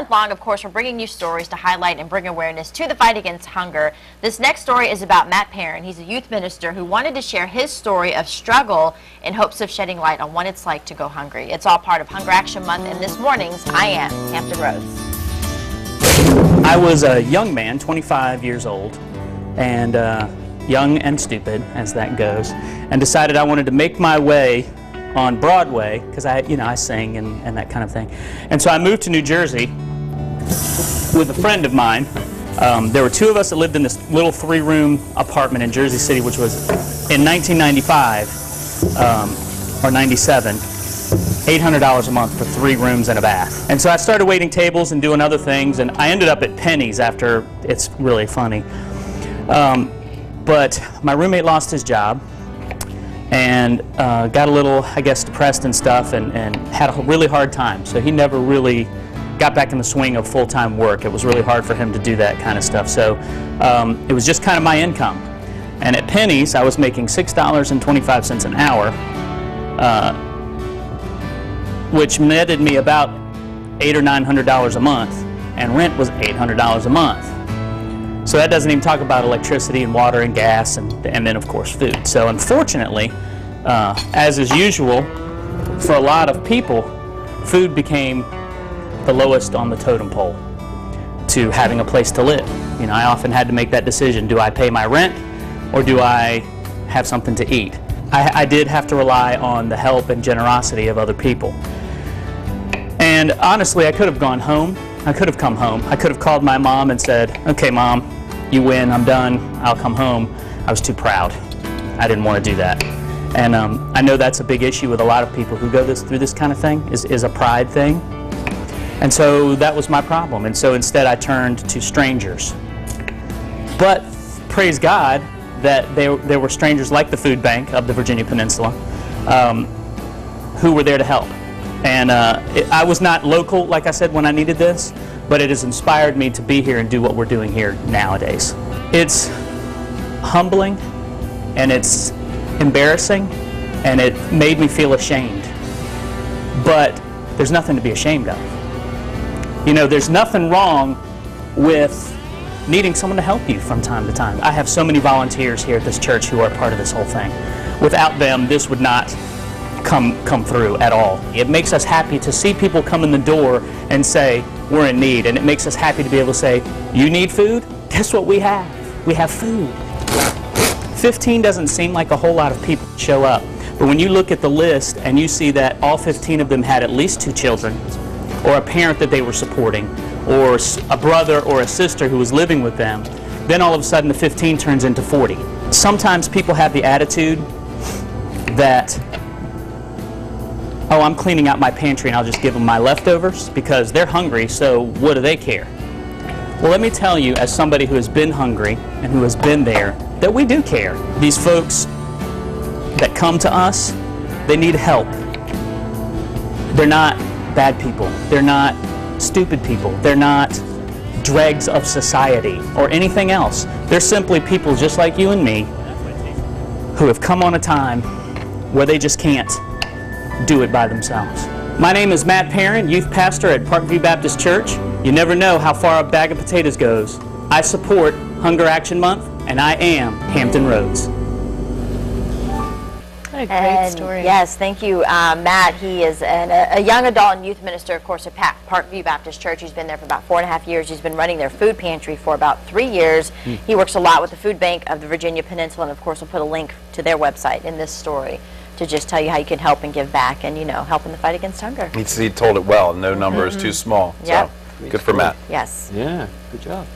month long, of course, we're bringing you stories to highlight and bring awareness to the fight against hunger. This next story is about Matt Parron. He's a youth minister who wanted to share his story of struggle in hopes of shedding light on what it's like to go hungry. It's all part of Hunger Action Month in this morning's I Am Hampton Roads. I was a young man, 25 years old, and young and stupid, as that goes, and decided I wanted to make my way on Broadway, because I sing and that kind of thing. And so I moved to New Jersey with a friend of mine. There were two of us that lived in this little 3-room apartment in Jersey City, which was in 1995 or 97, $800 a month for 3 rooms and a bath. And so I started waiting tables and doing other things, and I ended up at Penny's after. It's really funny. But my roommate lost his job and got a little, I guess, depressed and stuff, and had a really hard time. So he never really got back in the swing of full-time work. It was really hard for him to do that kind of stuff. So it was just kind of my income. And at Penny's, I was making $6.25 an hour, which netted me about $800 or $900 a month, and rent was $800 a month. So that doesn't even talk about electricity and water and gas and then, of course, food. So unfortunately, as is usual for a lot of people, food became the lowest on the totem pole to having a place to live. You know, I often had to make that decision. Do I pay my rent or do I have something to eat? I did have to rely on the help and generosity of other people. And honestly, I could have gone home. I could have come home. I could have called my mom and said, okay, Mom, you win, I'm done, I'll come home. I was too proud. I didn't want to do that. And I know that's a big issue with a lot of people who go through this kind of thing, is a pride thing. And so that was my problem. And so instead I turned to strangers. But praise God that there were strangers like the Food Bank of the Virginia Peninsula who were there to help. And I was not local, like I said, when I needed this, but it has inspired me to be here and do what we're doing here nowadays. It's humbling, and it's embarrassing, and it made me feel ashamed. But there's nothing to be ashamed of. You know, there's nothing wrong with needing someone to help you from time to time. I have so many volunteers here at this church who are part of this whole thing. Without them, this would not come through at all. It makes us happy to see people come in the door and say, we're in need, and it makes us happy to be able to say, you need food? Guess what we have? We have food. 15 doesn't seem like a whole lot of people show up, but when you look at the list and you see that all 15 of them had at least 2 children, or a parent that they were supporting, or a brother or a sister who was living with them, then all of a sudden the 15 turns into 40. Sometimes people have the attitude that, oh, I'm cleaning out my pantry and I'll just give them my leftovers because they're hungry, so what do they care? Well, let me tell you, as somebody who has been hungry and who has been there, that we do care. These folks that come to us, they need help. They're not bad people. They're not stupid people. They're not dregs of society or anything else. They're simply people just like you and me who have come on a time where they just can't do it by themselves. My name is Matt Parron, youth pastor at Parkview Baptist Church. You never know how far a bag of potatoes goes. I support Hunger Action Month, and I am Hampton Roads. What a great story. Yes, thank you, Matt. He is a young adult and youth minister, of course, at Parkview Baptist Church. He's been there for about 4.5 years. He's been running their food pantry for about 3 years. He works a lot with the Food Bank of the Virginia Peninsula, and of course, we'll put a link to their website in this story to just tell you how you can help and give back and, you know, help in the fight against hunger. He told it well. No number is too small. Yep. So good for Matt. Yes. Yeah, good job.